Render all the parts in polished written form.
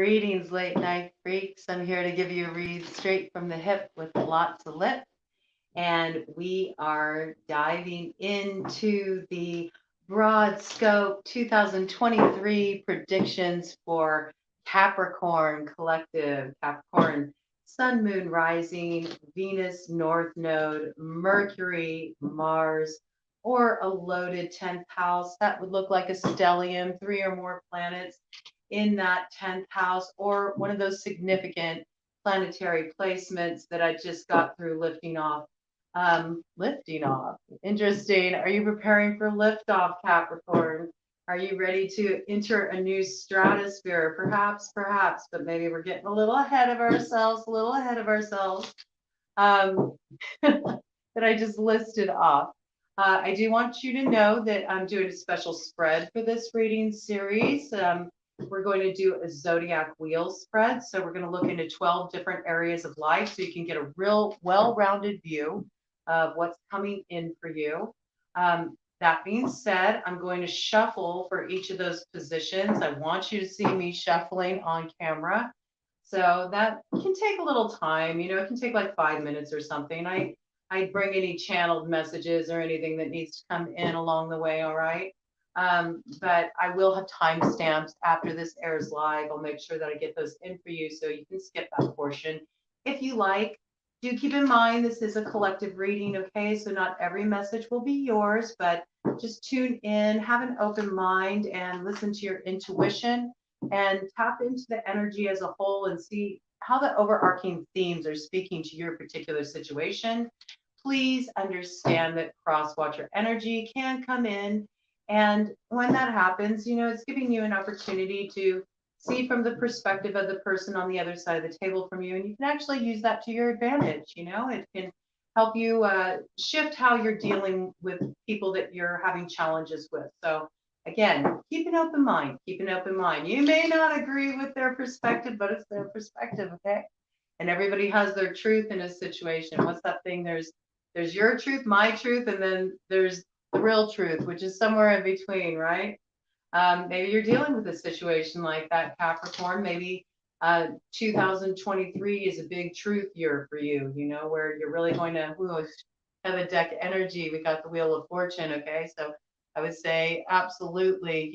Greetings, late night freaks. I'm here to give you a read straight from the hip with lots of lip. And we are diving into the BroadScope 2023 predictions for Capricorn Collective, Capricorn Sun, Moon, Rising, Venus, North Node, Mercury, Mars, or a loaded 10th house. That would look like a stellium, 3 or more planets in that 10th house, or one of those significant planetary placements that I just got through lifting off. Lifting off. Interesting. Are you preparing for liftoff, Capricorn? Are you ready to enter a new stratosphere? Perhaps, but maybe we're getting a little ahead of ourselves, that I just listed off. I do want you to know that I'm doing a special spread for this reading series. We're going to do a zodiac wheel spread. So we're going to look into 12 different areas of life so you can get a real well-rounded view of what's coming in for you. That being said, I'm going to shuffle for each of those positions. I want you to see me shuffling on camera. So that can take a little time, it can take like 5 minutes or something. I bring any channeled messages or anything that needs to come in along the way, all right? But I will have timestamps after this airs live. I'll make sure that I get those in for you so you can skip that portion if you like. Do keep in mind this is a collective reading, okay? So not every message will be yours, but just tune in, have an open mind, and listen to your intuition and tap into the energy as a whole and see how the overarching themes are speaking to your particular situation. Please understand that cross-watcher energy can come in. And when that happens, it's giving you an opportunity to see from the perspective of the person on the other side of the table from you. And you can actually use that to your advantage. It can help you shift how you're dealing with people that you're having challenges with. So again, keep an open mind. You may not agree with their perspective, but it's their perspective, okay? And everybody has their truth in a situation. What's that thing? There's your truth, my truth, and then there's the real truth, which is somewhere in between, right? Maybe you're dealing with a situation like that, Capricorn. Maybe 2023 is a big truth year for you, where you're really going to have a deck energy. We got the Wheel of Fortune, okay? So I would say absolutely,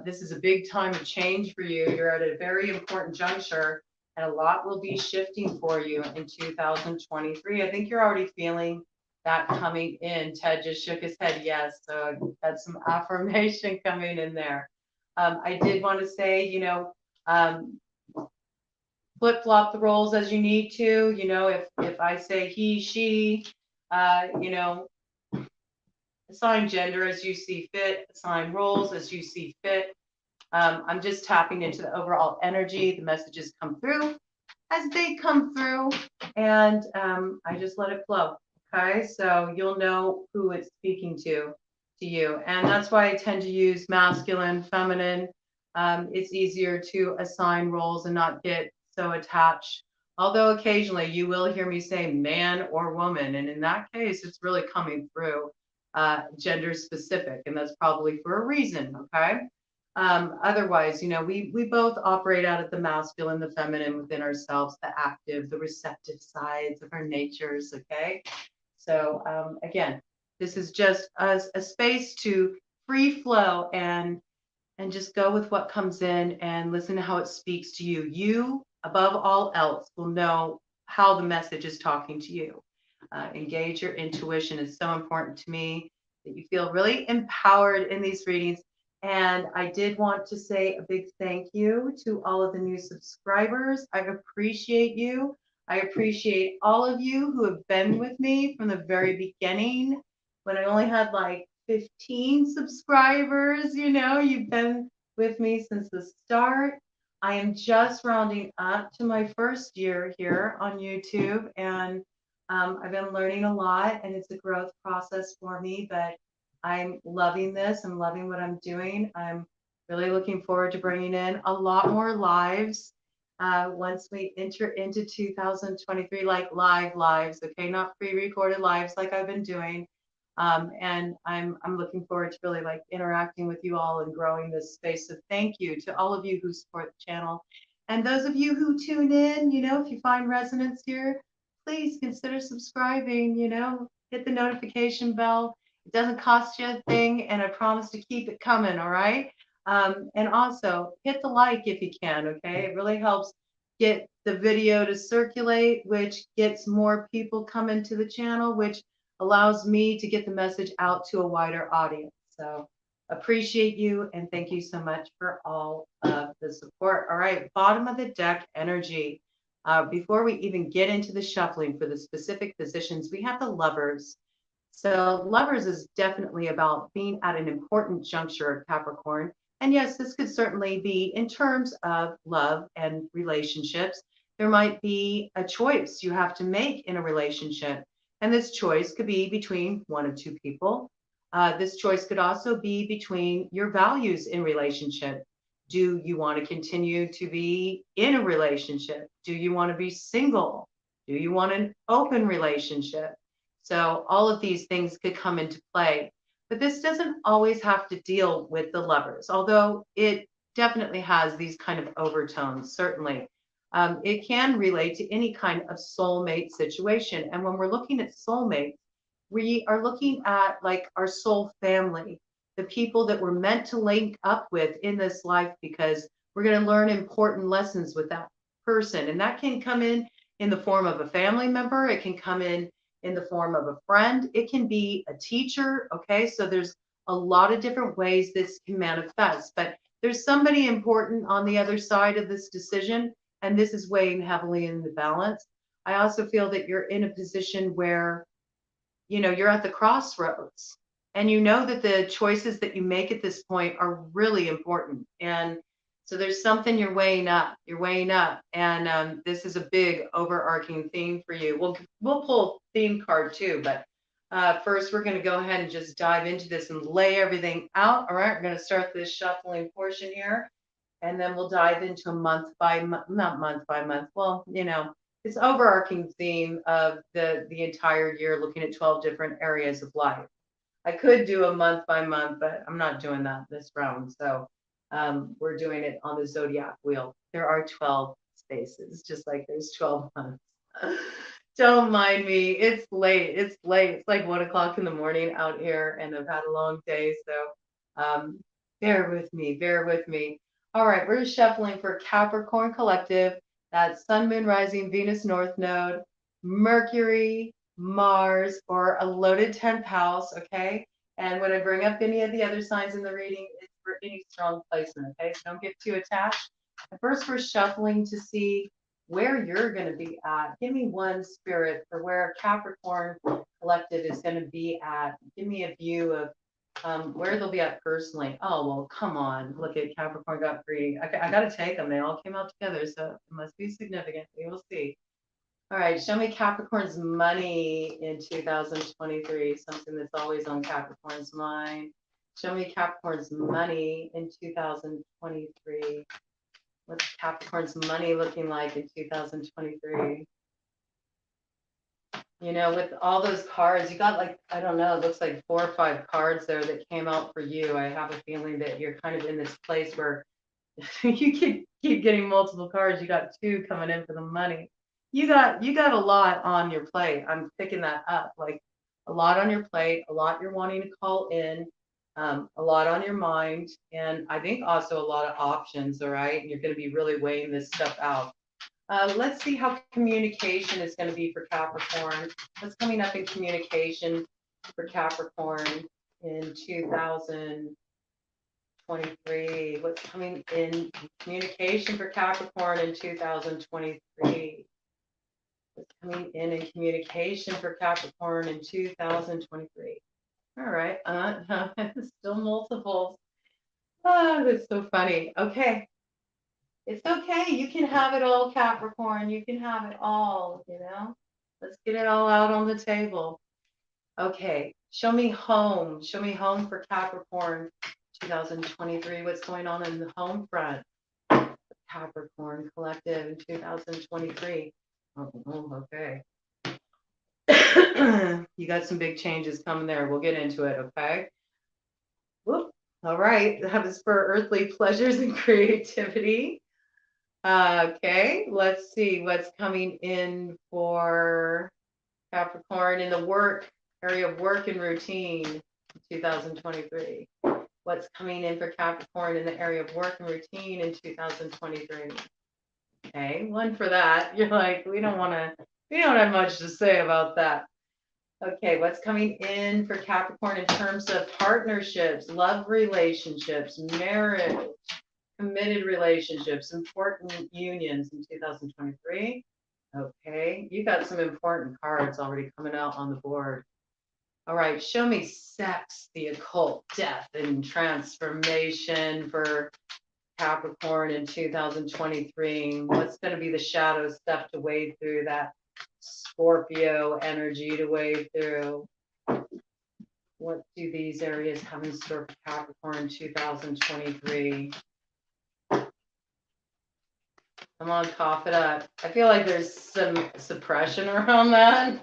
this is a big time of change for you. You're at a very important juncture, and a lot will be shifting for you in 2023. I think you're already feeling that coming in. Ted just shook his head yes, so that's some affirmation coming in there. I did want to say, flip-flop the roles as you need to. If I say he, she, assign gender as you see fit, assign roles as you see fit. I'm just tapping into the overall energy. The messages come through as they come through, and I just let it flow. Okay, so you'll know who it's speaking to you. And that's why I tend to use masculine, feminine. It's easier to assign roles and not get so attached. Although occasionally you will hear me say man or woman. And in that case, it's really coming through gender specific. And that's probably for a reason, okay? Otherwise, we both operate out of the masculine, the feminine within ourselves, the active, the receptive sides of our natures, okay? So again, this is just a space to free flow and just go with what comes in and listen to how it speaks to you. You, above all else, will know how the message is talking to you. Engage your intuition. It's so important to me that you feel really empowered in these readings. And I did want to say a big thank you to all of the new subscribers. I appreciate you. I appreciate all of you who have been with me from the very beginning when I only had like 15 subscribers. You've been with me since the start. I am just rounding up to my first year here on YouTube, and I've been learning a lot, and it's a growth process for me, but I'm loving this. I'm loving what I'm doing. I'm really looking forward to bringing in a lot more lives once we enter into 2023, like lives, okay? Not pre-recorded lives like I've been doing. And I'm looking forward to really like interacting with you all and growing this space. So thank you to all of you who support the channel. And those of you who tune in, you know, if you find resonance here, please consider subscribing, you know, hit the notification bell. It doesn't cost you a thing, and I promise to keep it coming, all right? And also hit the like if you can, okay? It really helps get the video to circulate, which gets more people coming to the channel, which allows me to get the message out to a wider audience. So appreciate you and thank you so much for all of the support. All right, bottom of the deck energy. Before we even get into the shuffling for the specific positions, we have the Lovers. So Lovers is definitely about being at an important juncture of Capricorn. And yes, this could certainly be in terms of love and relationships. There might be a choice you have to make in a relationship. And this choice could be between one of two people. This choice could also be between your values in relationship. Do you want to continue to be in a relationship? Do you want to be single? Do you want an open relationship? So all of these things could come into play. But this doesn't always have to deal with the Lovers, although it definitely has these kind of overtones, certainly. It can relate to any kind of soulmate situation. And when we're looking at soulmates, we are looking at like our soul family, the people that we're meant to link up with in this life because we're going to learn important lessons with that person. And that can come in the form of a family member. It can come in the form of a friend. It can be a teacher. Okay. So there's a lot of different ways this can manifest, but there's somebody important on the other side of this decision. And this is weighing heavily in the balance. I also feel that you're in a position where, you know, you're at the crossroads and you know that the choices that you make at this point are really important. And so there's something you're weighing up. And this is a big overarching theme for you. We'll pull a theme card too, but first we're going to go ahead and just dive into this and lay everything out. All right, we're going to start this shuffling portion here, and then we'll dive into a month by month, not month by month. Well, you know, it's overarching theme of the entire year, looking at 12 different areas of life. I could do a month by month, but I'm not doing that this round. So we're doing it on the zodiac wheel. There are 12 spaces, just like there's 12 months. Don't mind me. It's late. It's late. It's like 1 o'clock in the morning out here, and I've had a long day. So bear with me. Bear with me. All right, we're shuffling for Capricorn Collective. That's Sun, Moon, Rising, Venus, North Node, Mercury, Mars, or a loaded 10th house, okay? And when I bring up any of the other signs in the reading, it's for any strong placement, okay? So don't get too attached. At first, we're shuffling to see where you're going to be at. Give me one spirit for where Capricorn Collective is going to be at. Give me a view of where they'll be at personally. Oh, well, come on. Look at Capricorn got free. I got to take them. They all came out together, so it must be significant. We will see. All right, show me Capricorn's money in 2023, something that's always on Capricorn's mind. Show me Capricorn's money in 2023. What's Capricorn's money looking like in 2023? You know, with all those cards, you got like, I don't know, it looks like 4 or 5 cards there that came out for you. I have a feeling that you're kind of in this place where you keep getting multiple cards. You got 2 coming in for the money. You got a lot on your plate. I'm picking that up, like a lot on your plate, a lot you're wanting to call in, a lot on your mind, and I think also a lot of options. All right, and you're going to be really weighing this stuff out. Let's see how communication is going to be for Capricorn. What's coming up in communication for Capricorn in 2023? What's coming in communication for Capricorn in 2023? What's coming in communication for Capricorn in 2023? All right. Still multiples. Oh, that's so funny. Okay. It's okay. You can have it all, Capricorn. You can have it all, you know? Let's get it all out on the table. Okay. Show me home. Show me home for Capricorn 2023. What's going on in the home front? Capricorn Collective in 2023. Oh, okay. You got some big changes coming there. We'll get into it, okay? Whoop. All right. That was for earthly pleasures and creativity. Okay, let's see what's coming in for Capricorn in the work area of work and routine 2023. What's coming in for Capricorn in the area of work and routine in 2023? Okay, one for that. You're like, we don't have much to say about that. Okay, what's coming in for Capricorn in terms of partnerships, love relationships, marriage, committed relationships, important unions in 2023? Okay, you got some important cards already coming out on the board. All right, show me sex, the occult, death, and transformation for Capricorn in 2023. What's going to be the shadow stuff to wade through, that Scorpio energy to wade through? What do these areas have in store for Capricorn 2023? Come on, cough it up. I feel like there's some suppression around that.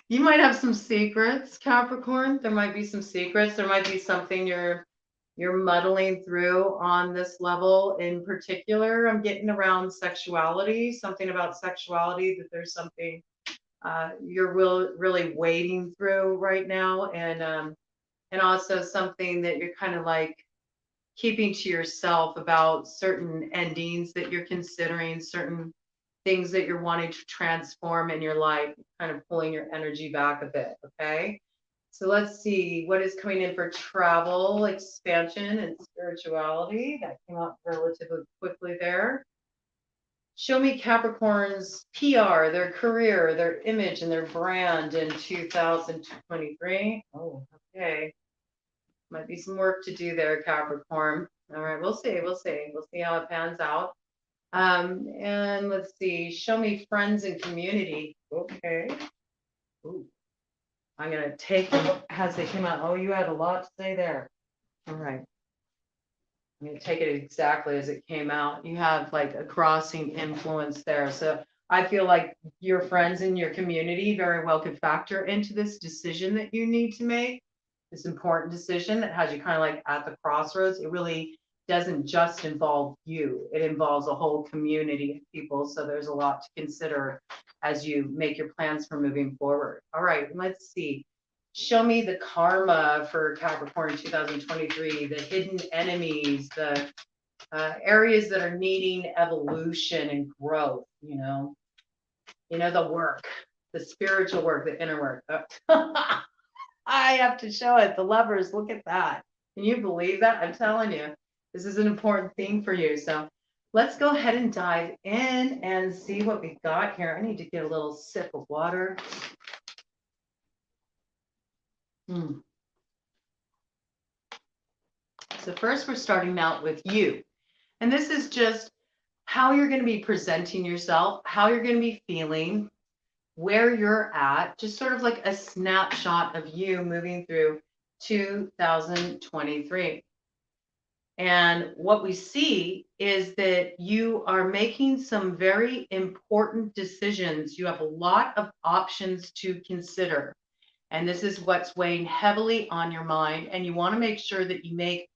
You might have some secrets, Capricorn. There might be some secrets. There might be something you're muddling through on this level in particular. I'm getting around sexuality, something about sexuality, that there's something you're really wading through right now, and also something that you're kind of like keeping to yourself about certain endings that you're considering, certain things that you're wanting to transform in your life, kind of pulling your energy back a bit. Okay. So let's see what is coming in for travel, expansion, and spirituality. That came out relatively quickly there. Show me Capricorn's PR, their career, their image, and their brand in 2023. Oh, okay. Might be some work to do there, Capricorn. All right, we'll see. We'll see how it pans out. And let's see. Show me friends and community. Okay. Ooh. I'm gonna take them as they came out. Oh, you had a lot to say there. All right. I'm gonna take it exactly as it came out. You have like a crossing influence there. So I feel like your friends and your community very well could factor into this decision that you need to make. This important decision that has you kind of like at the crossroads. It really doesn't just involve you. It involves a whole community of people. So there's a lot to consider as you make your plans for moving forward. All right, let's see. Show me the karma for Capricorn 2023, the hidden enemies, the areas that are needing evolution and growth, the work, the spiritual work, the inner work. I have to show it. The lovers, look at that. Can you believe that? I'm telling you, this is an important thing for you. So let's go ahead and dive in and see what we've got here. I need to get a little sip of water. So first we're starting out with you. And this is just how you're going to be presenting yourself, how you're going to be feeling, where you're at, just sort of like a snapshot of you moving through 2023. And what we see is that you are making some very important decisions. You have a lot of options to consider. And this is what's weighing heavily on your mind. And you want to make sure that you make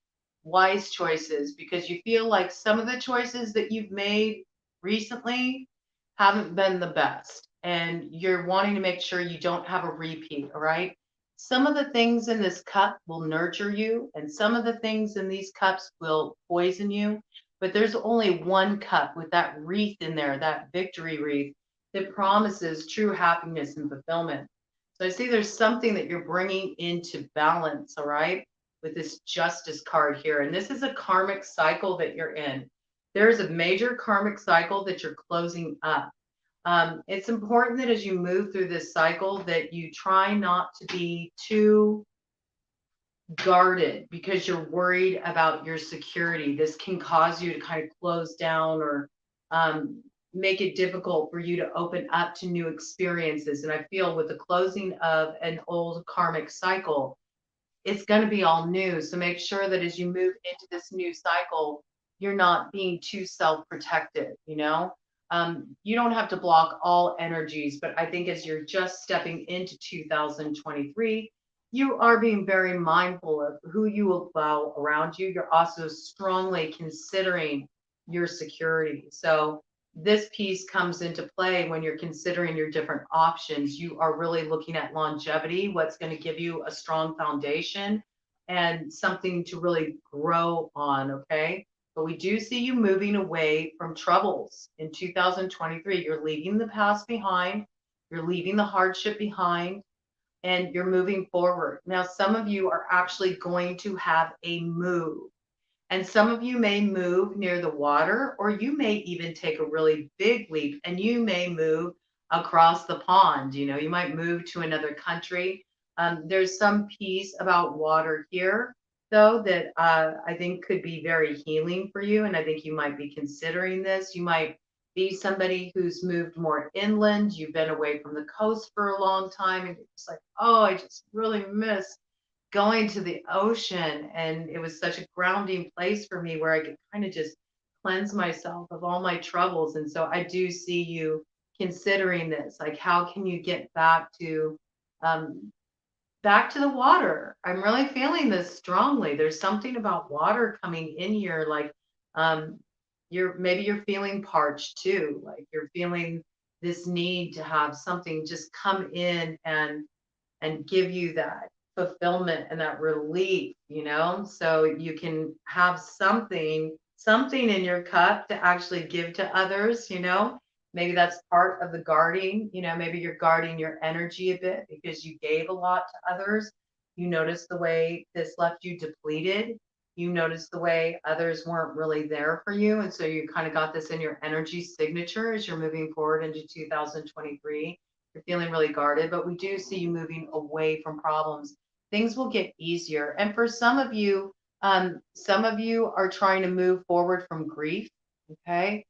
wise choices, because you feel like some of the choices that you've made recently haven't been the best. And you're wanting to make sure you don't have a repeat. All right. Some of the things in this cup will nurture you, and some of the things in these cups will poison you. But there's only one cup with that wreath in there, that victory wreath, that promises true happiness and fulfillment. So I see there's something that you're bringing into balance, all right, with this justice card here. And this is a karmic cycle that you're in. There's a major karmic cycle that you're closing up. It's important that as you move through this cycle that you try not to be too guarded because you're worried about your security. This can cause you to kind of close down or make it difficult for you to open up to new experiences. And I feel with the closing of an old karmic cycle, it's going to be all new. So make sure that as you move into this new cycle, you're not being too self-protective, You don't have to block all energies, but I think as you're just stepping into 2023, you are being very mindful of who you allow around you. You're also strongly considering your security. So this piece comes into play when you're considering your different options. You are really looking at longevity, what's going to give you a strong foundation and something to really grow on. Okay. But we do see you moving away from troubles in 2023. You're leaving the past behind, you're leaving the hardship behind, and you're moving forward. Now, some of you are actually going to have a move, and some of you may move near the water, or you may even take a really big leap and you may move across the pond. You know, you might move to another country. There's some piece about water here, though, that I think could be very healing for you. And I think you might be considering this. You might be somebody who's moved more inland. You've been away from the coast for a long time, and you're just like, oh, I just really miss going to the ocean. And it was such a grounding place for me where I could kind of just cleanse myself of all my troubles. And so I do see you considering this, like, how can you get um, back to the water? I'm really feeling this strongly. There's something about water coming in here, like, um, maybe you're feeling parched too, like you're feeling this need to have something just come in and give you that fulfillment and that relief, you know, so you can have something in your cup to actually give to others, you know. Maybe that's part of the guarding, you know, maybe you're guarding your energy a bit because you gave a lot to others. You notice the way this left you depleted. You notice the way others weren't really there for you. And so you kind of got this in your energy signature as you're moving forward into 2023. You're feeling really guarded, but we do see you moving away from problems. Things will get easier. And for some of you are trying to move forward from grief. Okay.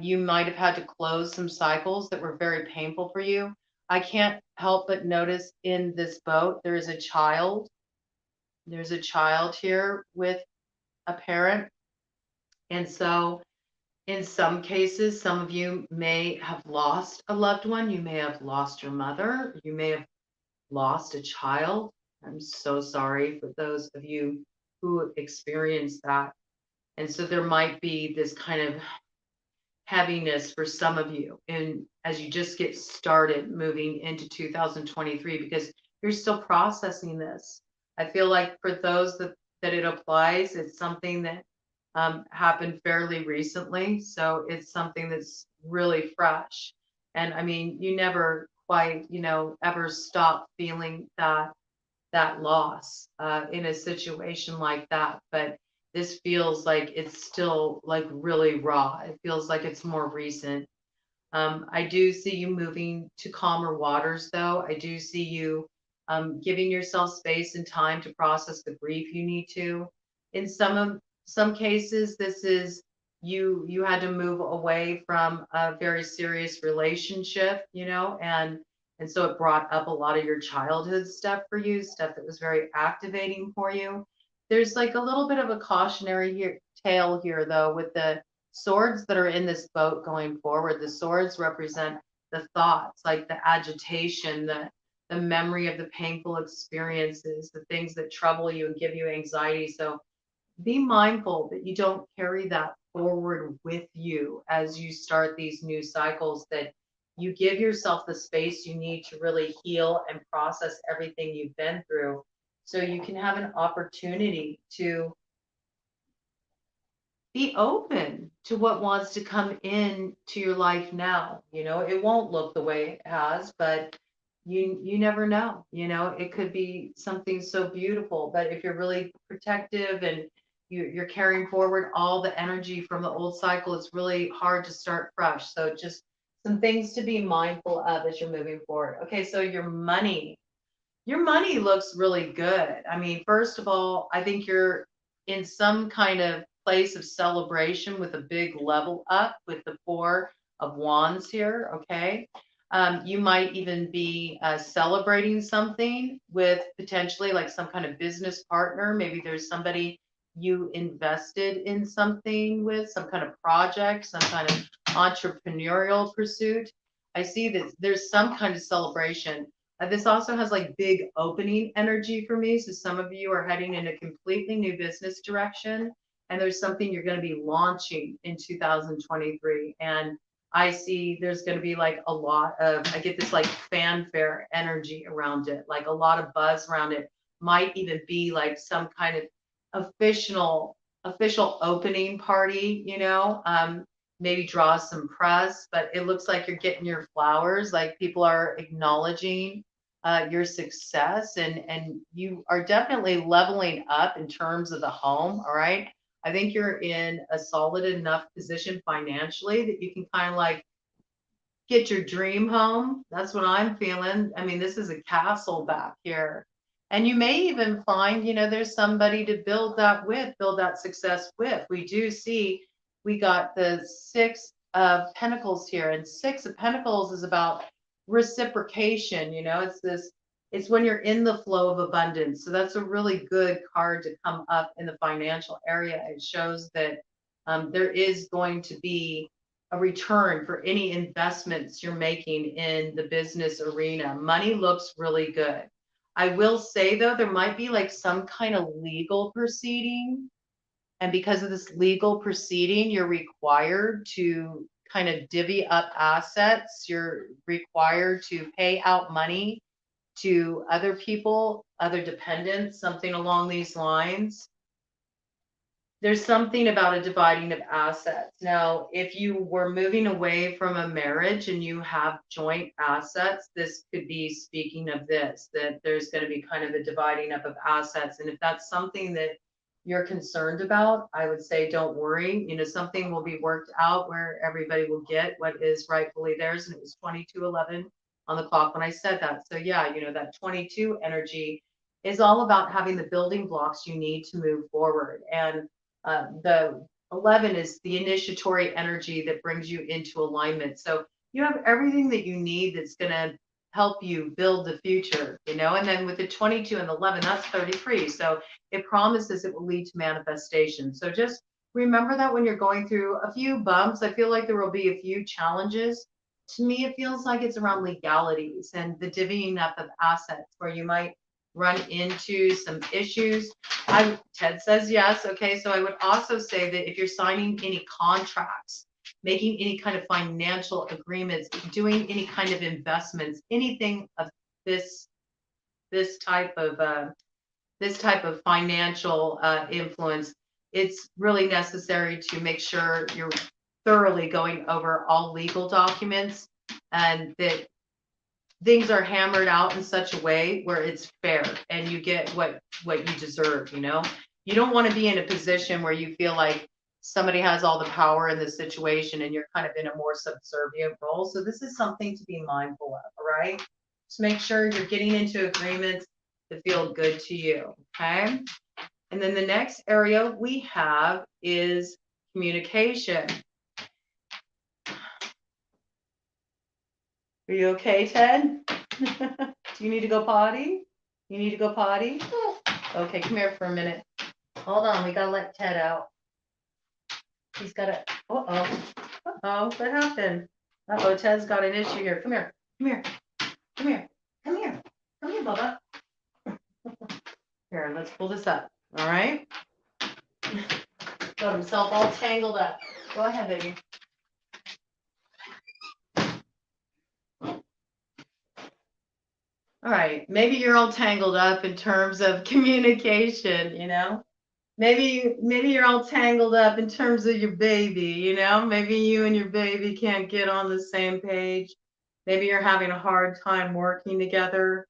You might have had to close some cycles that were very painful for you. I can't help but notice in this boat, there is a child. There's a child here with a parent. And so in some cases, some of you may have lost a loved one. You may have lost your mother. You may have lost a child. I'm so sorry for those of you who experienced that. And so there might be this kind of heaviness for some of you, and as you just get started moving into 2023, because you're still processing this. I feel like for those that it applies, it's something that happened fairly recently, so it's something that's really fresh. And I mean, you never quite, you know, ever stop feeling that loss in a situation like that. But this feels like it's still like really raw. It feels like it's more recent. I do see you moving to calmer waters, though. I do see you giving yourself space and time to process the grief you need to. In some cases, this is you had to move away from a very serious relationship, you know, and so it brought up a lot of your childhood stuff for you, stuff that was very activating for you. There's like a little bit of a tale here, though, with the swords that are in this boat going forward. The swords represent the thoughts, like the agitation, the memory of the painful experiences, the things that trouble you and give you anxiety. So be mindful that you don't carry that forward with you as you start these new cycles, that you give yourself the space you need to really heal and process everything you've been through, so you can have an opportunity to be open to what wants to come in to your life now. You know, it won't look the way it has, but you never know. You know, it could be something so beautiful. But if you're really protective and you're carrying forward all the energy from the old cycle, it's really hard to start fresh. So just some things to be mindful of as you're moving forward. Okay, so your money looks really good. I mean, first of all, I think you're in some kind of place of celebration with a big level up with the Four of Wands here. Okay. You might even be celebrating something with potentially like some kind of business partner. Maybe there's somebody you invested in something with, some kind of project, some kind of entrepreneurial pursuit. I see that there's some kind of celebration. This also has like big opening energy for me. So some of you are heading in a completely new business direction, and there's something you're going to be launching in 2023. And I see there's going to be like a lot of, I get this like fanfare energy around it, like a lot of buzz around it. Might even be like some kind of official opening party, maybe draw some press, but it looks like you're getting your flowers, like people are acknowledging your success, and you are definitely leveling up in terms of the home. All right. I think you're in a solid enough position financially that you can kind of like get your dream home. That's what I'm feeling. I mean, this is a castle back here. And you may even find, there's somebody to build that success with. We do see we got the Six of Pentacles here, and Six of Pentacles is about reciprocation. It's when you're in the flow of abundance. So that's a really good card to come up in the financial area. It shows that there is going to be a return for any investments you're making in the business arena. Money looks really good. I will say though, there might be like some kind of legal proceeding. And because of this legal proceeding, you're required to kind of divvy up assets. You're required to pay out money to other people, other dependents, something along these lines. There's something about a dividing of assets. Now, if you were moving away from a marriage and you have joint assets, this could be speaking of this, that there's going to be kind of a dividing up of assets. And if that's something that you're concerned about, I would say don't worry. Something will be worked out where everybody will get what is rightfully theirs. And it was 22:11 on the clock when I said that. So yeah, that 22 energy is all about having the building blocks you need to move forward. And the 11 is the initiatory energy that brings you into alignment. So you have everything that you need that's going to help you build the future, and then with the 22 and the 11, that's 33. So it promises it will lead to manifestation. So just remember that when you're going through a few bumps, I feel like there will be a few challenges. To me, it feels like it's around legalities and the divvying up of assets where you might run into some issues. Ted says yes. Okay, so I would also say that if you're signing any contracts, making any kind of financial agreements, doing any kind of investments, anything of this type of financial influence, it's really necessary to make sure you're thoroughly going over all legal documents and that things are hammered out in such a way where it's fair and you get what you deserve. You don't want to be in a position where you feel like somebody has all the power in the situation and you're kind of in a more subservient role. So this is something to be mindful of. All right, just make sure you're getting into agreements that feel good to you. Okay, and then the next area we have is communication. Are you okay, Ted? Do you need to go potty? You need to go potty? Okay, come here for a minute. Hold on, we gotta let Ted out. He's got a, what happened? Ted's got an issue here. Come here, Bubba. Here, let's pull this up, all right? Got himself all tangled up. Go ahead, baby. All right, maybe you're all tangled up in terms of communication, Maybe you're all tangled up in terms of your baby, Maybe you and your baby can't get on the same page. Maybe you're having a hard time working together.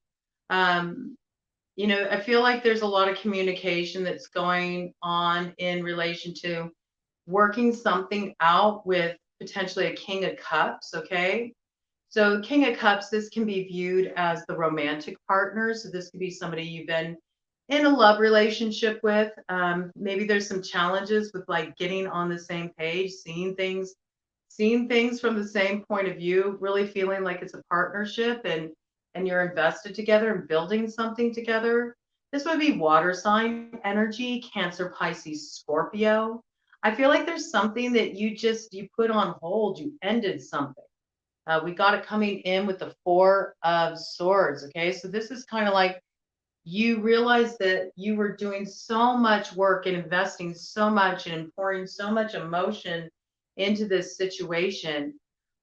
I feel like there's a lot of communication that's going on in relation to working something out with potentially a King of Cups, okay? So King of Cups, this can be viewed as the romantic partner. So this could be somebody you've been in a love relationship with. Maybe there's some challenges with like getting on the same page, seeing things from the same point of view, really feeling like it's a partnership and you're invested together and building something together. This would be water sign energy, Cancer, Pisces, Scorpio. I feel like there's something that you put on hold, you ended something. We got it coming in with the Four of Swords. Okay, so this is kind of like you realize that you were doing so much work and investing so much and pouring so much emotion into this situation,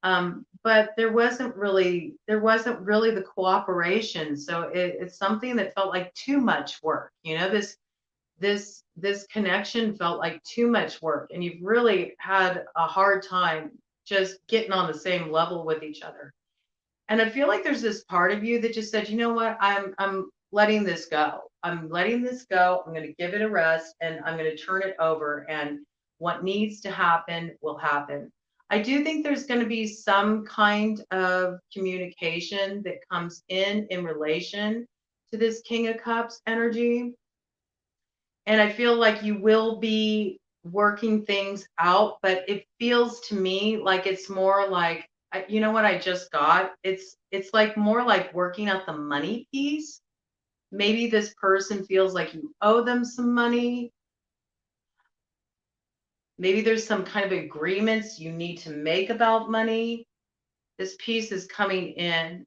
but there wasn't really the cooperation. So it's something that felt like too much work. This connection felt like too much work, and you've really had a hard time just getting on the same level with each other. And I feel like there's this part of you that just said, you know what, I'm letting this go. I'm letting this go. I'm going to give it a rest, and I'm going to turn it over, and what needs to happen will happen. I do think there's going to be some kind of communication that comes in relation to this King of Cups energy. And I feel like you will be working things out, but it feels to me like it's more like, you know what I just got? It's like more like working out the money piece. Maybe this person feels like you owe them some money. Maybe there's some kind of agreements you need to make about money. This piece is coming in,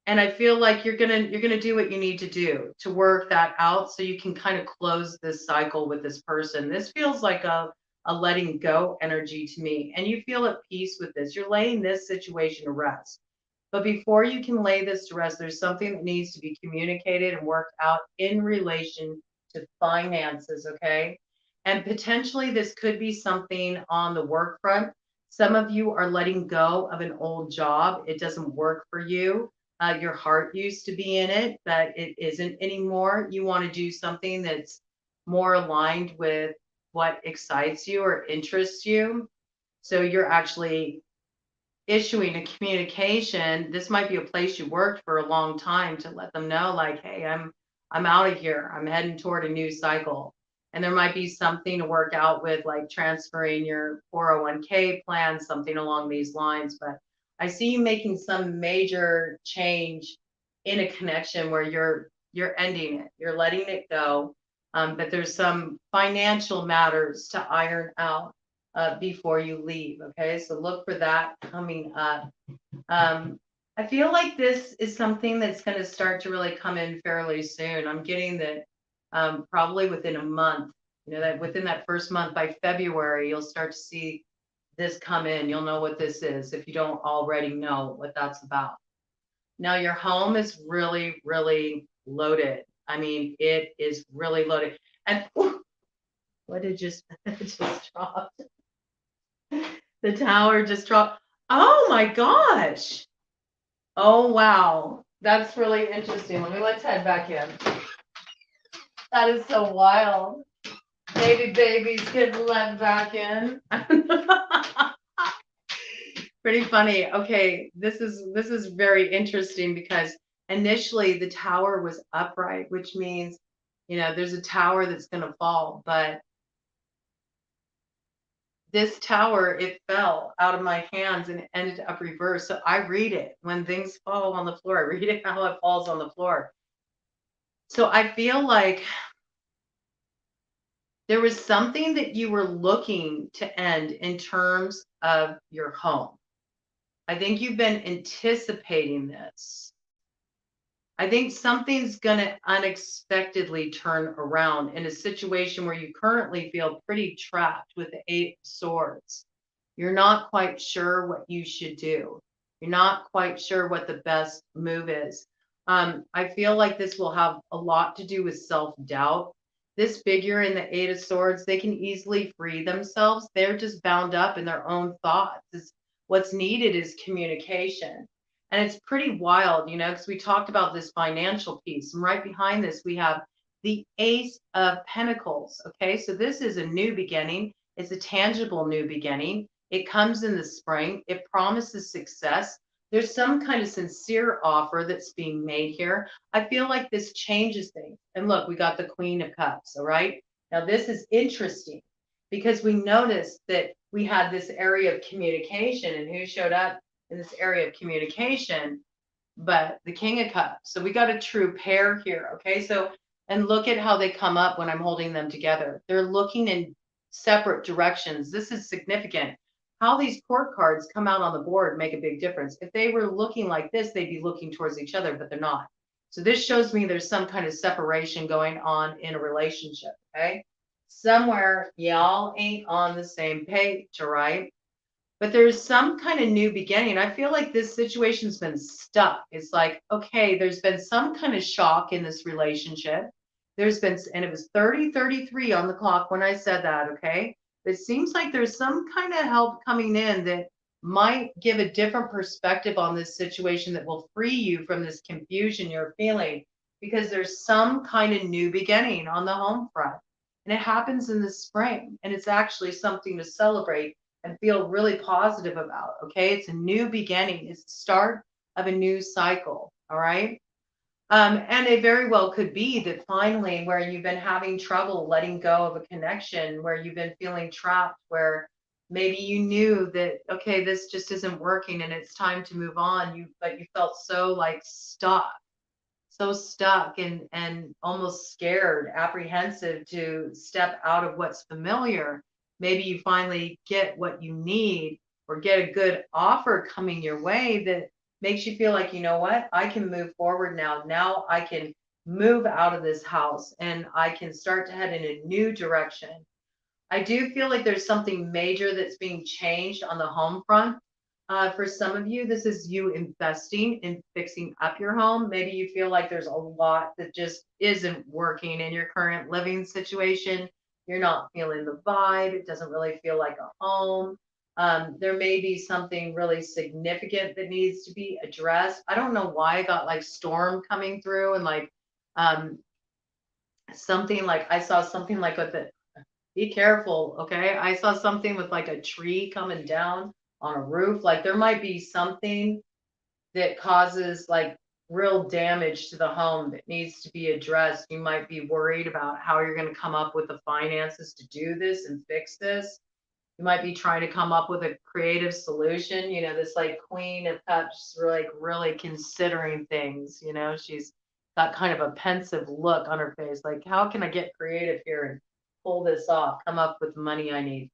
and I feel like you're gonna do what you need to do to work that out so you can kind of close this cycle with this person. This feels like a letting go energy to me, and you feel at peace with this. You're laying this situation to rest. But before you can lay this to rest, there's something that needs to be communicated and worked out in relation to finances, okay? And potentially this could be something on the work front. Some of you are letting go of an old job. It doesn't work for you. Your heart used to be in it, but it isn't anymore. You want to do something that's more aligned with what excites you or interests you. So you're actually issuing a communication. This might be a place you worked for a long time, to let them know, like, hey, I'm out of here. I'm heading toward a new cycle. And there might be something to work out with, like transferring your 401k plan, something along these lines. But I see you making some major change in a connection where you're ending it, you're letting it go. But there's some financial matters to iron out before you leave. Okay, so look for that coming up. I feel like this is something that's going to start to really come in fairly soon. I'm getting that probably within a month. That within that first month, by February, you'll start to see this come in. You'll know what this is if you don't already know what that's about. Now, your home is really, really loaded. I mean, it is really loaded. And what did just just drop? The tower just dropped. Oh my gosh. Oh wow. That's really interesting. Let's head back in. That is so wild. Baby's getting let back in. Pretty funny. Okay, this is very interesting because initially the tower was upright, which means, there's a tower that's going to fall, but this tower, it fell out of my hands and it ended up reversed. So I read it when things fall on the floor. I read it how it falls on the floor. So I feel like there was something that you were looking to end in terms of your home. I think you've been anticipating this. I think something's going to unexpectedly turn around in a situation where you currently feel pretty trapped with the Eight of Swords. You're not quite sure what you should do. You're not quite sure what the best move is. I feel like this will have a lot to do with self-doubt. This figure in the Eight of Swords, they can easily free themselves. They're just bound up in their own thoughts. What's needed is communication. And it's pretty wild, because we talked about this financial piece. And right behind this, we have the Ace of Pentacles. Okay, so this is a new beginning. It's a tangible new beginning. It comes in the spring. It promises success. There's some kind of sincere offer that's being made here. I feel like this changes things. And look, we got the Queen of Cups. All right. Now, this is interesting because we noticed that we had this area of communication, and who showed up in this area of communication, but the King of Cups. So we got a true pair here. Okay. So, and look at how they come up when I'm holding them together. They're looking in separate directions. This is significant. How these court cards come out on the board make a big difference. If they were looking like this, they'd be looking towards each other, but they're not. So this shows me there's some kind of separation going on in a relationship, okay? Somewhere y'all ain't on the same page, all right? But there's some kind of new beginning. I feel like this situation's been stuck. It's like, okay, there's been some kind of shock in this relationship. There's been, and it was 30:33 on the clock when I said that, okay? It seems like there's some kind of help coming in that might give a different perspective on this situation that will free you from this confusion you're feeling because there's some kind of new beginning on the home front. And it happens in the spring, and it's actually something to celebrate and feel really positive about. Okay. It's a new beginning. It's the start of a new cycle. All right. And it very well could be that finally, where you've been having trouble letting go of a connection, where you've been feeling trapped, where maybe you knew that, okay, this just isn't working and it's time to move on. But you felt so like so stuck and almost scared, apprehensive to step out of what's familiar. Maybe you finally get what you need or get a good offer coming your way that makes you feel like, you know what, I can move forward now. Now I can move out of this house and I can start to head in a new direction. I do feel like there's something major that's being changed on the home front. For some of you, this is you investing in fixing up your home. Maybe you feel like there's a lot that just isn't working in your current living situation. You're not feeling the vibe. It doesn't really feel like a home. There may be something really significant that needs to be addressed. I don't know why I got like storm coming through and like um, something like I saw something like with the be careful, okay? I saw something with like a tree coming down on a roof. Like there might be something that causes like real damage to the home that needs to be addressed. You might be worried about how you're going to come up with the finances to do this and fix this. You might be trying to come up with a creative solution. You know, this like Queen of Cups, like really considering things. You know, she's got kind of a pensive look on her face. Like, how can I get creative here and pull this off? Come up with the money I need.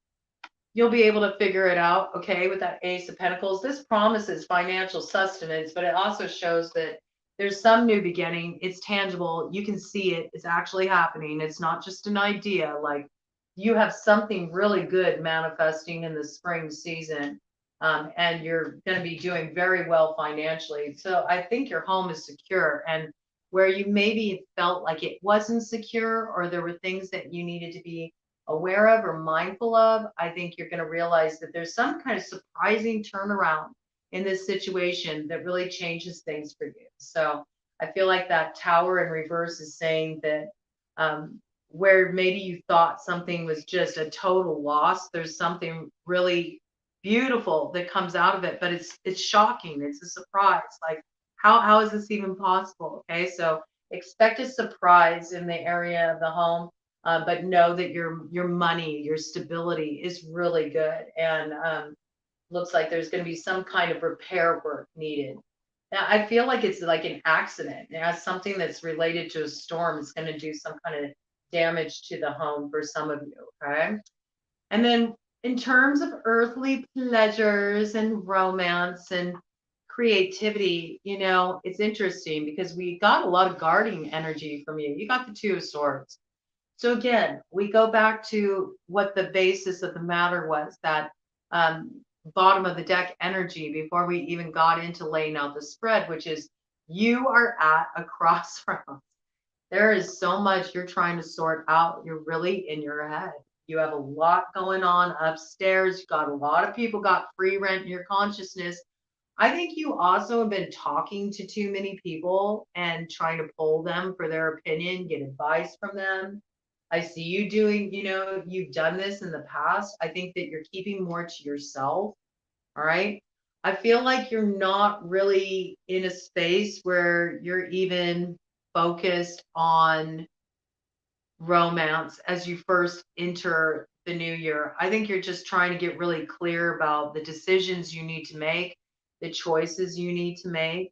You'll be able to figure it out, okay, with that Ace of Pentacles. This promises financial sustenance, but it also shows that there's some new beginning. It's tangible. You can see it. It's actually happening. It's not just an idea. Like you have something really good manifesting in the spring season, and you're going to be doing very well financially. So I think your home is secure. And where you maybe felt like it wasn't secure or there were things that you needed to be aware of or mindful of, I think you're going to realize that there's some kind of surprising turnaround in this situation that really changes things for you. So I feel like that tower in reverse is saying that where maybe you thought something was just a total loss, there's something really beautiful that comes out of it, but it's shocking. It's a surprise. Like how is this even possible? Okay, so expect a surprise in the area of the home, but know that your money, your stability is really good, and looks like there's going to be some kind of repair work needed. Now, I feel like it's like an accident. It has something that's related to a storm. It's going to do some kind of damage to the home for some of you. Okay. And then in terms of earthly pleasures and romance and creativity, you know, it's interesting because we got a lot of guarding energy from you. You got the Two of Swords. So again, we go back to what the basis of the matter was, that bottom of the deck energy before we even got into laying out the spread, which is you are at a crossroads. There is so much you're trying to sort out. You're really in your head. You have a lot going on upstairs. You got a lot of people got free rent in your consciousness. I think you also have been talking to too many people and trying to pull them for their opinion, get advice from them. I see you doing, you know, you've done this in the past. I think that you're keeping more to yourself. All right. I feel like you're not really in a space where you're even focused on romance as you first enter the new year. I think you're just trying to get really clear about the decisions you need to make, the choices you need to make.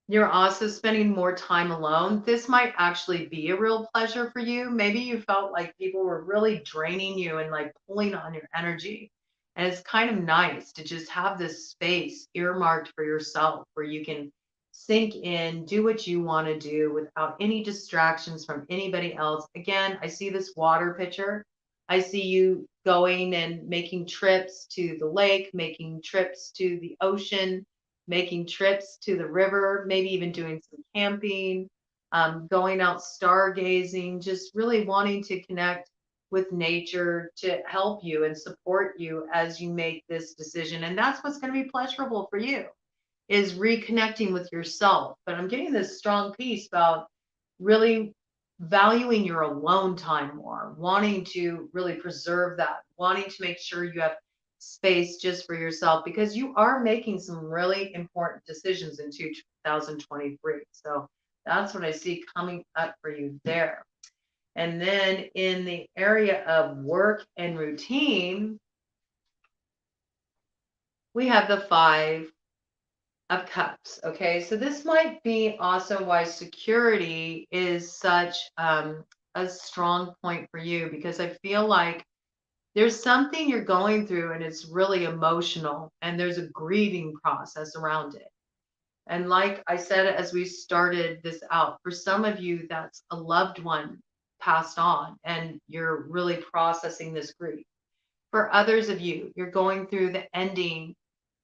You're also spending more time alone. This might actually be a real pleasure for you. Maybe you felt like people were really draining you and like pulling on your energy. And it's kind of nice to just have this space earmarked for yourself where you can sink in, do what you want to do without any distractions from anybody else. Again, I see this water pitcher. I see you going and making trips to the lake, making trips to the ocean, making trips to the river, maybe even doing some camping, going out stargazing, just really wanting to connect with nature to help you and support you as you make this decision. And that's what's going to be pleasurable for you is reconnecting with yourself. But I'm getting this strong piece about really valuing your alone time more, wanting to really preserve that, wanting to make sure you have space just for yourself because you are making some really important decisions in 2023. So that's what I see coming up for you there. And then in the area of work and routine, we have the Five of Cups. Okay, so this might be also why security is such a strong point for you because I feel like there's something you're going through and it's really emotional and there's a grieving process around it. And like I said, as we started this out, for some of you, that's a loved one passed on and you're really processing this grief. For others of you, you're going through the ending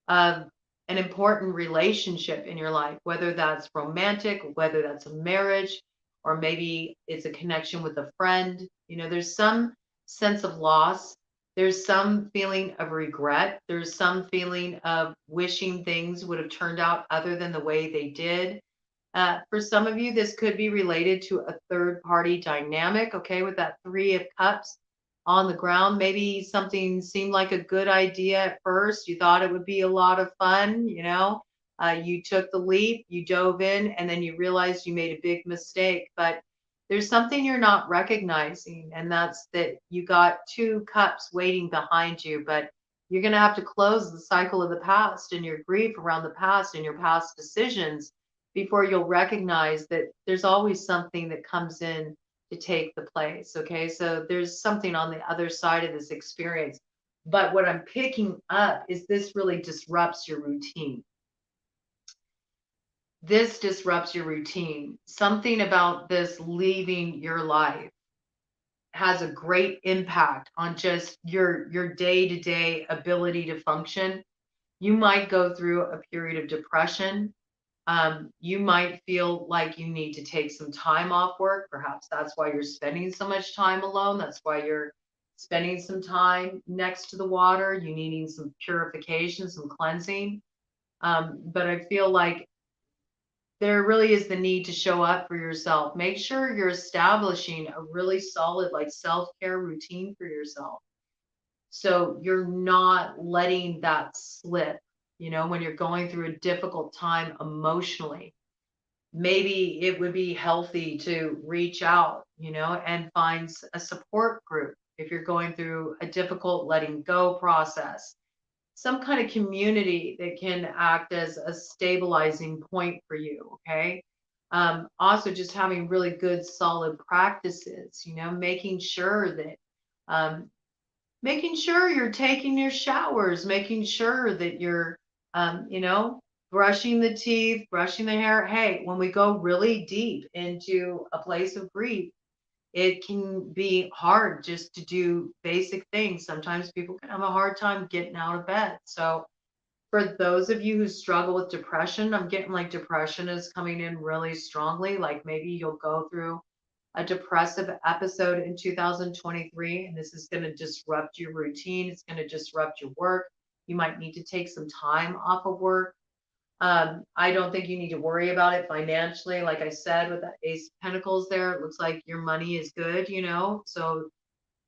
of an important relationship in your life, whether that's romantic, whether that's a marriage, or maybe it's a connection with a friend. You know, there's some sense of loss. There's some feeling of regret. There's some feeling of wishing things would have turned out other than the way they did. For some of you, this could be related to a third party dynamic, okay, with that Three of Cups on the ground. Maybe something seemed like a good idea at first. You thought it would be a lot of fun, you know. You took the leap, you dove in, and then you realized you made a big mistake. But there's something you're not recognizing, and that's that you got two cups waiting behind you, but you're going to have to close the cycle of the past and your grief around the past and your past decisions before you'll recognize that there's always something that comes in to take the place. Okay. So there's something on the other side of this experience. But what I'm picking up is this really disrupts your routine. This disrupts your routine. Something about this leaving your life has a great impact on just your day-to-day ability to function. You might go through a period of depression. You might feel like you need to take some time off work. Perhaps that's why you're spending so much time alone. That's why you're spending some time next to the water. You needing some purification, some cleansing. But I feel like there really is the need to show up for yourself. Make sure you're establishing a really solid like self-care routine for yourself. So you're not letting that slip, you know, when you're going through a difficult time emotionally. Maybe it would be healthy to reach out, you know, and find a support group if you're going through a difficult letting go process. Some kind of community that can act as a stabilizing point for you. Okay. Also, just having really good, solid practices, you know, um, making sure you're taking your showers, making sure that you're, you know, brushing the teeth, brushing the hair. Hey, when we go really deep into a place of grief, it can be hard just to do basic things. Sometimes people can have a hard time getting out of bed. So, for those of you who struggle with depression, I'm getting like depression is coming in really strongly. Like maybe you'll go through a depressive episode in 2023, and this is going to disrupt your routine. It's going to disrupt your work. You might need to take some time off of work. I don't think you need to worry about it financially. Like I said, with the Ace of Pentacles there, it looks like your money is good, you know, so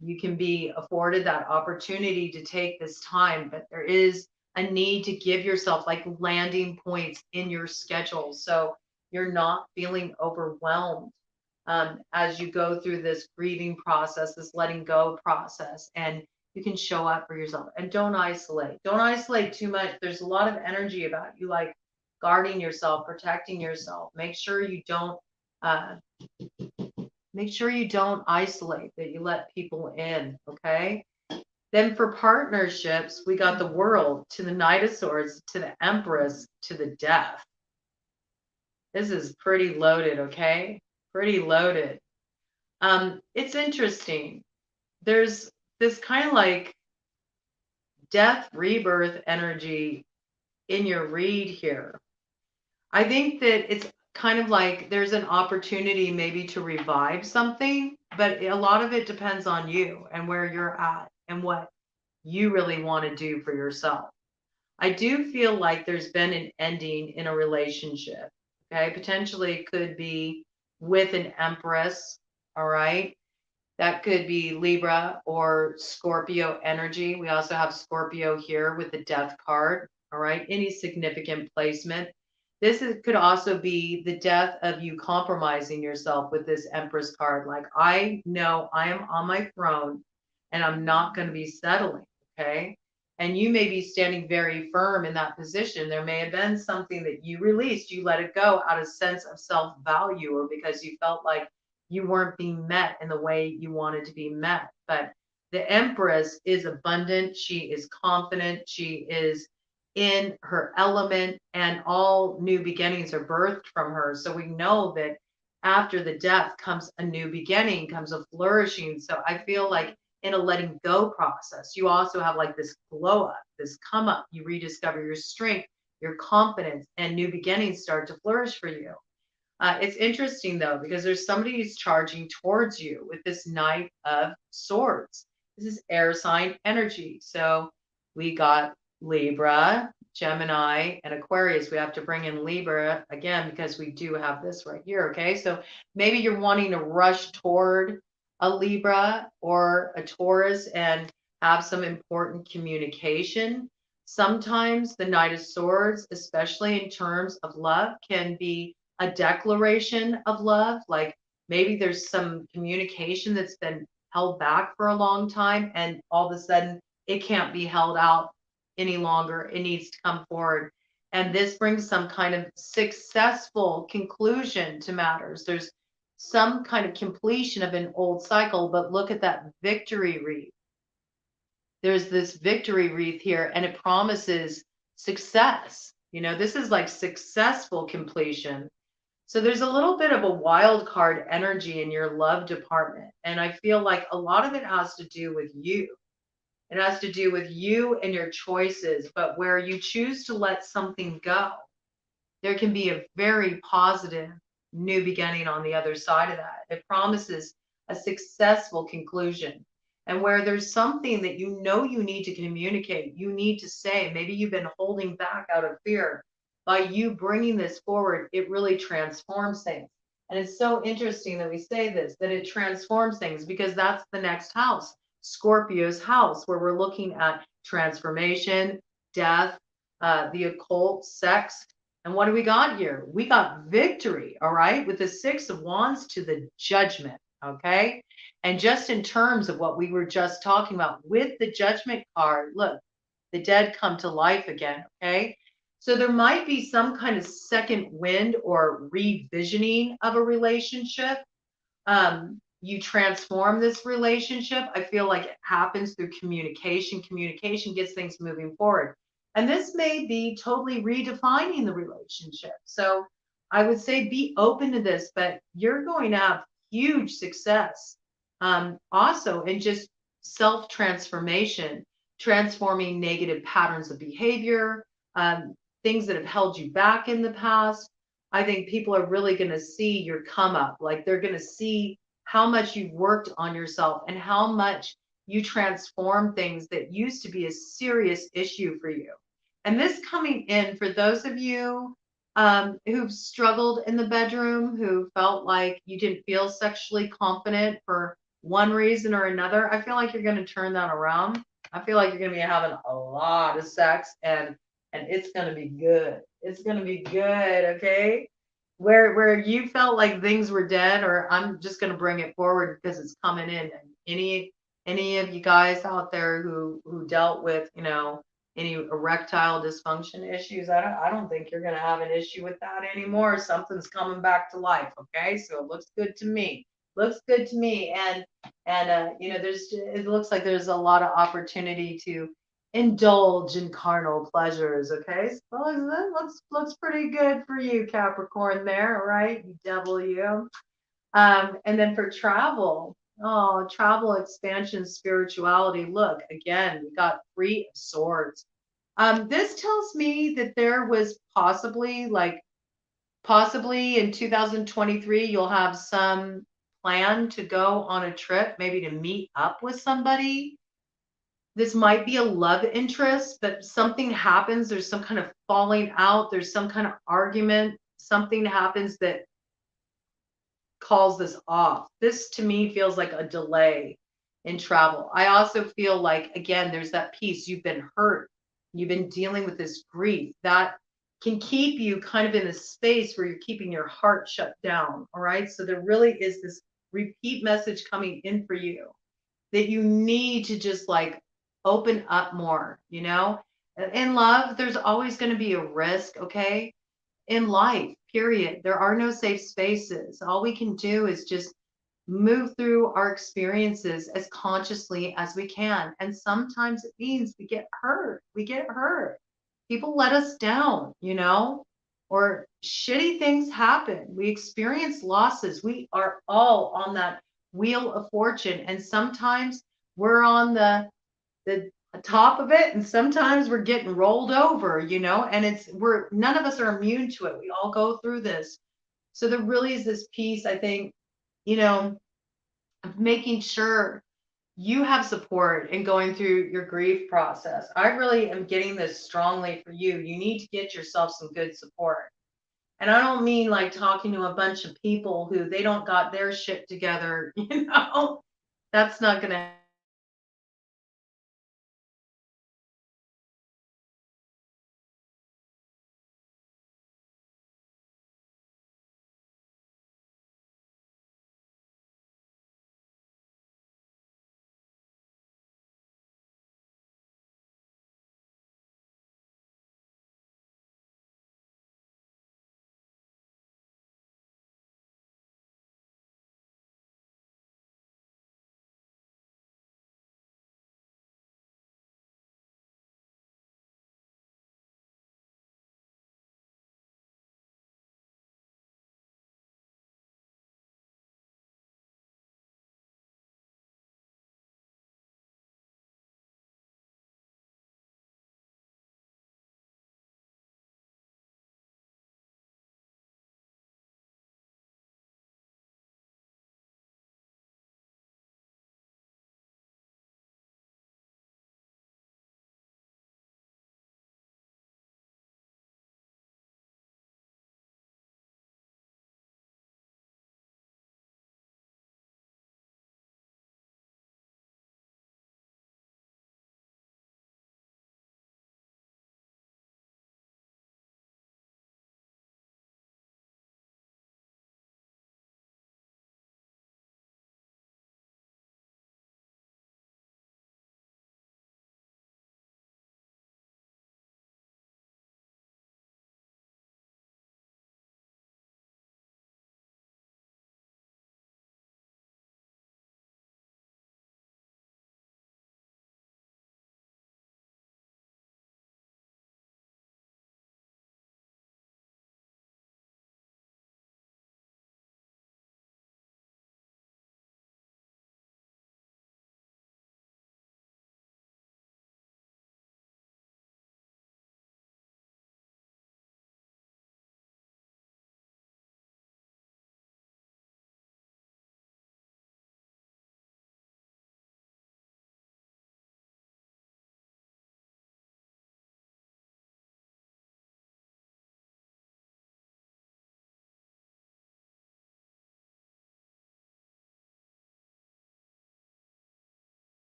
you can be afforded that opportunity to take this time, but there is a need to give yourself like landing points in your schedule so you're not feeling overwhelmed as you go through this grieving process, this letting go process, and you can show up for yourself and don't isolate. Don't isolate too much. There's a lot of energy about you, like guarding yourself, protecting yourself. Make sure you don't uh, isolate, that you let people in, okay? Then for partnerships, we got the World, to the Knight of Swords, to the Empress, to the Death. This is pretty loaded, okay? Pretty loaded. It's interesting. There's this kind of like death, rebirth energy in your read here. I think that it's kind of like there's an opportunity maybe to revive something, but a lot of it depends on you and where you're at and what you really want to do for yourself. I do feel like there's been an ending in a relationship. Okay. Potentially could be with an Empress. All right. That could be Libra or Scorpio energy. We also have Scorpio here with the Death card. All right. Any significant placement. Could also be the death of you compromising yourself with this Empress card. Like, I know I am on my throne and I'm not going to be settling. Okay. And you may be standing very firm in that position. There may have been something that you released, you let it go out of sense of self value, or because you felt like you weren't being met in the way you wanted to be met. But the Empress is abundant. She is confident. She is in her element, and all new beginnings are birthed from her. So we know that after the death comes a new beginning, comes a flourishing. So I feel like in a letting go process, you also have like this glow up, this come up. You rediscover your strength, your confidence, and new beginnings start to flourish for you. It's interesting though, because there's somebody who's charging towards you with this Knight of Swords. This is air sign energy. So we got Libra, Gemini, and Aquarius. We have to bring in Libra again because we do have this right here. Okay. So maybe you're wanting to rush toward a Libra or a Taurus and have some important communication. Sometimes the Knight of Swords, especially in terms of love, can be a declaration of love. Like maybe there's some communication that's been held back for a long time, and all of a sudden it can't be held out any longer. It needs to come forward. And this brings some kind of successful conclusion to matters. There's some kind of completion of an old cycle, but look at that victory wreath. There's this victory wreath here, and it promises success. You know, this is like successful completion. So there's a little bit of a wild card energy in your love department. And I feel like a lot of it has to do with you. It has to do with you and your choices, but where you choose to let something go, there can be a very positive new beginning on the other side of that. It promises a successful conclusion. And where there's something that you know you need to communicate, you need to say, maybe you've been holding back out of fear. By you bringing this forward, it really transforms things. And it's so interesting that we say this, that it transforms things, because that's the next house, Scorpio's house, where we're looking at transformation, death, the occult, sex. And what do we got here? We got victory, all right, with the Six of Wands to the Judgment, okay? And just in terms of what we were just talking about with the Judgment card, look, the dead come to life again, okay? So there might be some kind of second wind or revisioning of a relationship. You transform this relationship. I feel like it happens through communication. Communication gets things moving forward. And this may be totally redefining the relationship. So I would say be open to this, but you're going to have huge success. Also in just self-transformation, transforming negative patterns of behavior, things that have held you back in the past. I think people are really going to see your come up. Like they're going to see how much you've worked on yourself and how much you transform things that used to be a serious issue for you. And this coming in for those of you who've struggled in the bedroom, who felt like you didn't feel sexually confident for one reason or another, I feel like you're going to turn that around. I feel like you're going to be having a lot of sex, and it's going to be good. It's going to be good, okay? Where you felt like things were dead, or I'm just going to bring it forward because it's coming in. And any of you guys out there who dealt with, any erectile dysfunction issues. I don't think you're going to have an issue with that anymore. Something's coming back to life. Okay. So it looks good to me. Looks good to me. You know, it looks like there's a lot of opportunity to indulge in carnal pleasures. Okay. So that looks pretty good for you, Capricorn there. Right. You devil, you. And then for travel, oh, travel, expansion, spirituality. Look, again, we got Three of Swords. This tells me that there was possibly in 2023, you'll have some plan to go on a trip, maybe to meet up with somebody. This might be a love interest, but something happens. There's some kind of falling out. There's some kind of argument. Something happens that calls this off. This to me feels like a delay in travel. I also feel like, again, there's that piece. You've been hurt. You've been dealing with this grief that can keep you kind of in a space where you're keeping your heart shut down. All right. So there really is this repeat message coming in for you that you need to just like open up more, you know? In love, there's always going to be a risk. Okay, in life, period. There are no safe spaces. All we can do is just move through our experiences as consciously as we can. And sometimes it means we get hurt. We get hurt. People let us down, you know, or shitty things happen. We experience losses. We are all on that wheel of fortune. And sometimes we're on the top of it, and sometimes we're getting rolled over, you know, and we're none of us are immune to it. We all go through this. So there really is this piece, I think, you know, of making sure you have support in going through your grief process. I really am getting this strongly for you. You need to get yourself some good support. And I don't mean like talking to a bunch of people who they don't got their shit together, you know. That's not going to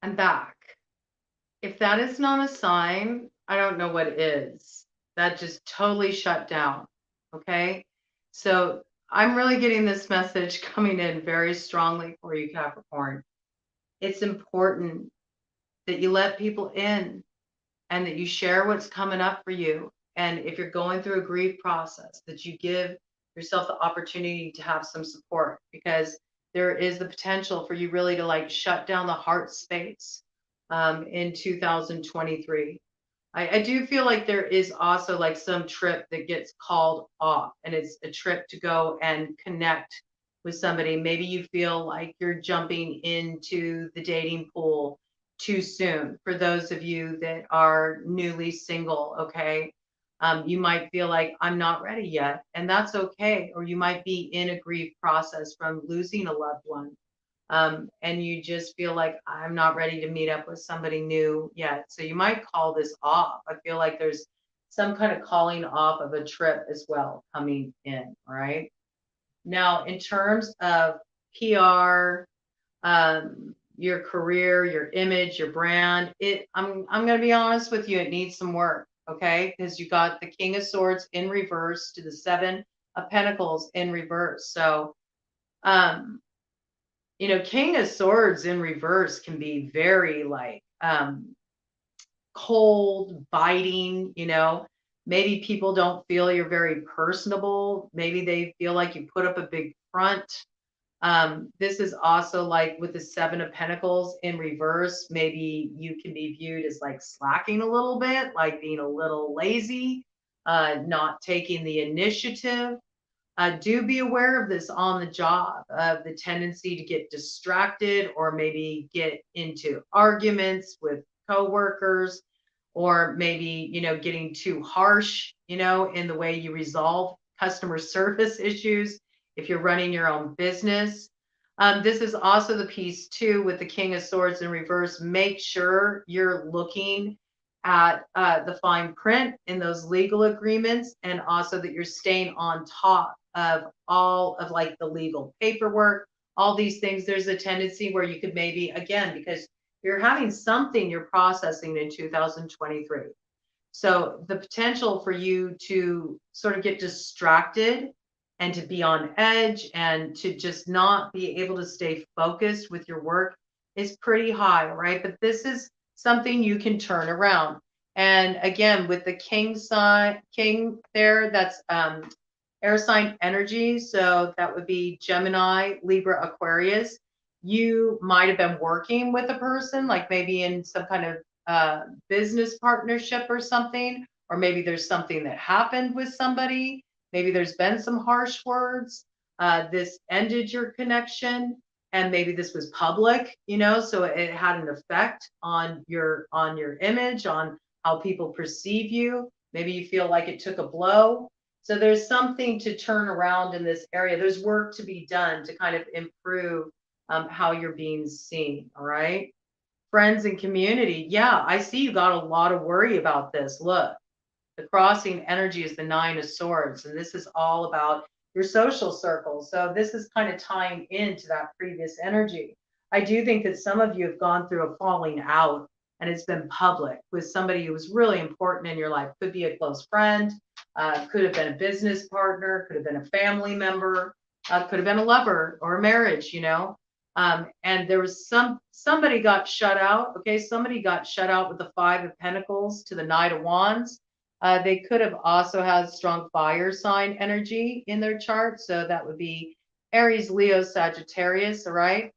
I'm back. If that is not a sign, I don't know what is. That just totally shut down. Okay. So I'm really getting this message coming in very strongly for you, Capricorn. It's important that you let people in and that you share what's coming up for you. And if you're going through a grief process, that you give yourself the opportunity to have some support, because there is the potential for you really to like shut down the heart space in 2023. I do feel like there is also like some trip that gets called off, and it's a trip to go and connect with somebody. Maybe you feel like you're jumping into the dating pool too soon. For those of you that are newly single, okay, you might feel like I'm not ready yet, and that's okay. Or you might be in a grief process from losing a loved one, and you just feel like I'm not ready to meet up with somebody new yet. So you might call this off. I feel like there's some kind of calling off of a trip as well coming in. All right. Now, in terms of PR, your career, your image, your brand, I'm going to be honest with you, it needs some work. Okay. Because you got the King of Swords in reverse to the Seven of Pentacles in reverse. So, um, King of Swords in reverse can be very like cold, biting, maybe people don't feel you're very personable. Maybe they feel like you put up a big front. This is also like with the Seven of Pentacles in reverse, maybe you can be viewed as like slacking a little bit, like being a little lazy, not taking the initiative. Do be aware of this on the job, of the tendency to get distracted or maybe get into arguments with coworkers, or maybe, getting too harsh, in the way you resolve customer service issues if you're running your own business. This is also the piece too with the King of Swords in reverse. Make sure you're looking at the fine print in those legal agreements, and also that you're staying on top of all of like the legal paperwork, all these things. There's a tendency where you could maybe, again, because you're having something you're processing in 2023. So the potential for you to sort of get distracted and to be on edge and to just not be able to stay focused with your work is pretty high, right? But this is something you can turn around. And again, with the king there, that's air sign energy. So that would be Gemini, Libra, Aquarius. You might have been working with a person, like maybe in some kind of business partnership or something, or maybe there's something that happened with somebody. Maybe there's been some harsh words. This ended your connection, and maybe this was public, so it had an effect on your image, on how people perceive you. Maybe you feel like it took a blow. So there's something to turn around in this area. There's work to be done to kind of improve how you're being seen. All right. Friends and community. Yeah, I see you got a lot of worry about this. Look, the crossing energy is the Nine of Swords, and this is all about your social circle. So this is kind of tying into that previous energy. I do think that some of you have gone through a falling out, and it's been public with somebody who was really important in your life. Could be a close friend, could have been a business partner, could have been a family member, could have been a lover or a marriage, and there was somebody got shut out. Okay, somebody got shut out with the Five of Pentacles to the Knight of Wands. They could have also had strong fire sign energy in their chart. So that would be Aries, Leo, Sagittarius. All right.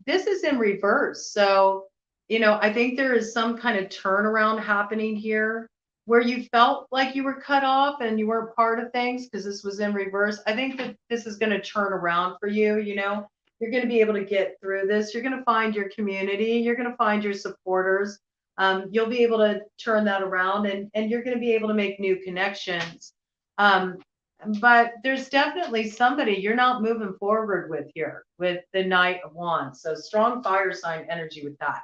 This is in reverse. So, I think there is some kind of turnaround happening here where you felt like you were cut off and you weren't part of things because this was in reverse. I think that this is going to turn around for you. You're going to be able to get through this. You're going to find your community. You're going to find your supporters. You'll be able to turn that around, and you're going to be able to make new connections. But there's definitely somebody you're not moving forward with here with the Knight of Wands. So strong fire sign energy with that.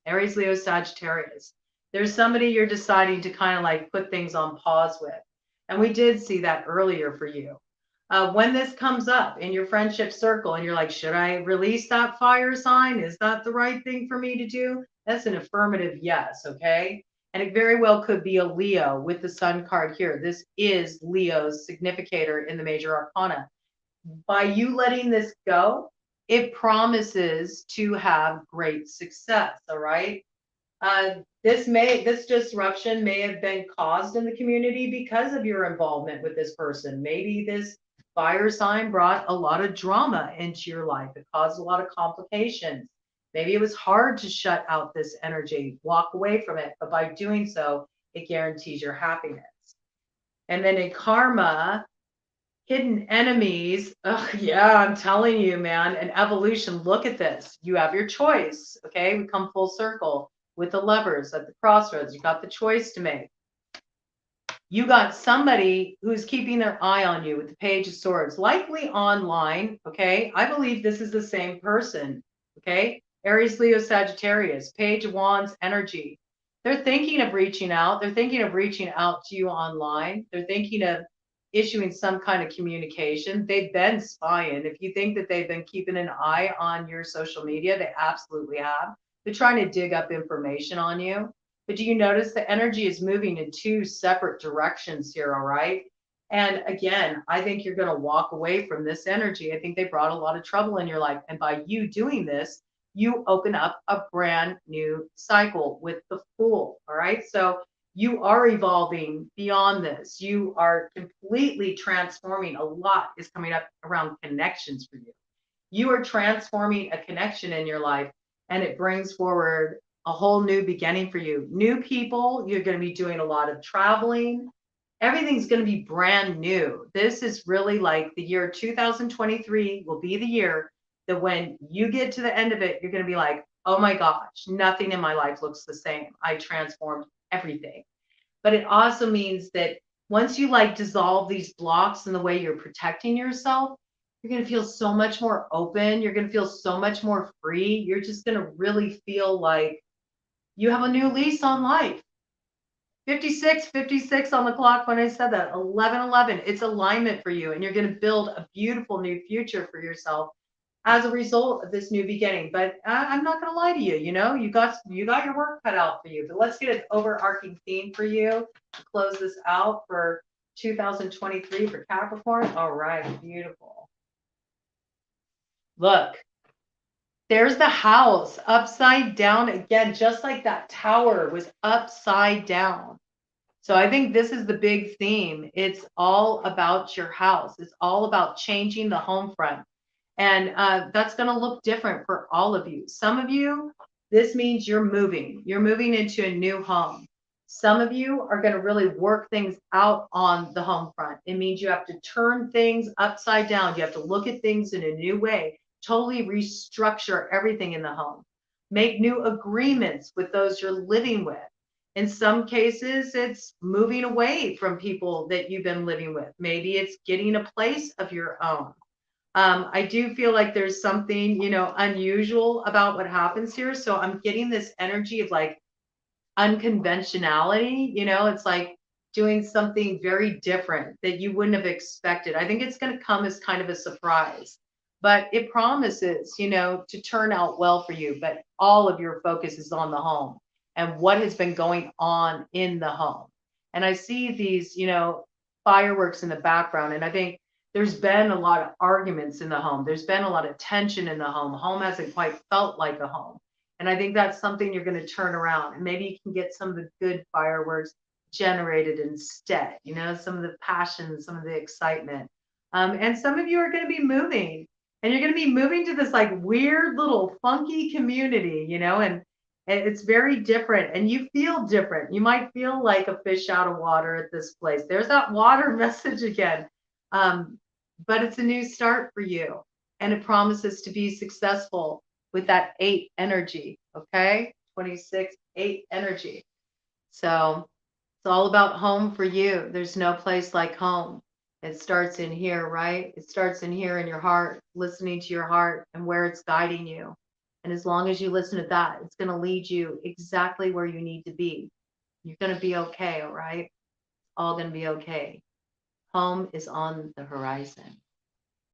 Aries, Leo, Sagittarius. There's somebody you're deciding to kind of like put things on pause with. And we did see that earlier for you. When this comes up in your friendship circle and you're like, should I release that fire sign? Is that the right thing for me to do? That's an affirmative yes, okay? And it very well could be a Leo with the Sun card here. This is Leo's significator in the major arcana. By you letting this go, it promises to have great success, all right? This disruption may have been caused in the community because of your involvement with this person. Maybe this fire sign brought a lot of drama into your life. It caused a lot of complications. Maybe it was hard to shut out this energy, walk away from it, but by doing so, it guarantees your happiness. And then in karma, hidden enemies. Oh, yeah, I'm telling you, man. An evolution. Look at this. You have your choice. Okay. We come full circle with the lovers at the crossroads. You got the choice to make. You got somebody who's keeping their eye on you with the Page of Swords, likely online. Okay. I believe this is the same person. Okay. Aries, Leo, Sagittarius, Page of Wands energy. They're thinking of reaching out. They're thinking of reaching out to you online. They're thinking of issuing some kind of communication. They've been spying. If you think that they've been keeping an eye on your social media, they absolutely have. They're trying to dig up information on you. But do you notice the energy is moving in two separate directions here, all right? And again, I think you're going to walk away from this energy. I think they brought a lot of trouble in your life. And by you doing this, you open up a brand new cycle with the Fool, all right? So you are evolving beyond this. You are completely transforming. A lot is coming up around connections for you. You are transforming a connection in your life, and it brings forward a whole new beginning for you. New people, you're going to be doing a lot of traveling. Everything's going to be brand new. This is really like the year 2023 will be the year that when you get to the end of it, you're going to be like, oh my gosh, nothing in my life looks the same. I transformed everything. But it also means that once you like dissolve these blocks in the way you're protecting yourself, you're going to feel so much more open. You're going to feel so much more free. You're just going to really feel like you have a new lease on life. 56 on the clock when I said that. 11. It's alignment for you, and you're going to build a beautiful new future for yourself as a result of this new beginning. But I'm not going to lie to you. You got your work cut out for you. But let's get an overarching theme for you to close this out for 2023 for Capricorn. All right, beautiful. Look, there's the house upside down again, just like that tower was upside down. So I think this is the big theme. It's all about your house. It's all about changing the home front. And that's going to look different for all of you. Some of you, this means you're moving. You're moving into a new home. Some of you are going to really work things out on the home front. It means you have to turn things upside down. You have to look at things in a new way, totally restructure everything in the home, make new agreements with those you're living with. In some cases, it's moving away from people that you've been living with. Maybe it's getting a place of your own. I do feel like there's something, unusual about what happens here. So I'm getting this energy of like unconventionality, it's like doing something very different that you wouldn't have expected. I think it's going to come as kind of a surprise, but it promises, to turn out well for you. But all of your focus is on the home and what has been going on in the home. And I see these, fireworks in the background. And I think there's been a lot of arguments in the home. There's been a lot of tension in the home. Home hasn't quite felt like a home. And I think that's something you're going to turn around. And maybe you can get some of the good fireworks generated instead, some of the passion, some of the excitement. And some of you are going to be moving. And you're going to be moving to this like weird little funky community, and it's very different. And you feel different. You might feel like a fish out of water at this place. There's that water message again. But it's a new start for you. And it promises to be successful with that 8 energy. Okay. 26, 8 energy. So it's all about home for you. There's no place like home. It starts in here, right? It starts in here in your heart, listening to your heart and where it's guiding you. And as long as you listen to that, it's going to lead you exactly where you need to be. You're going to be okay, all right? All going to be okay. Home is on the horizon.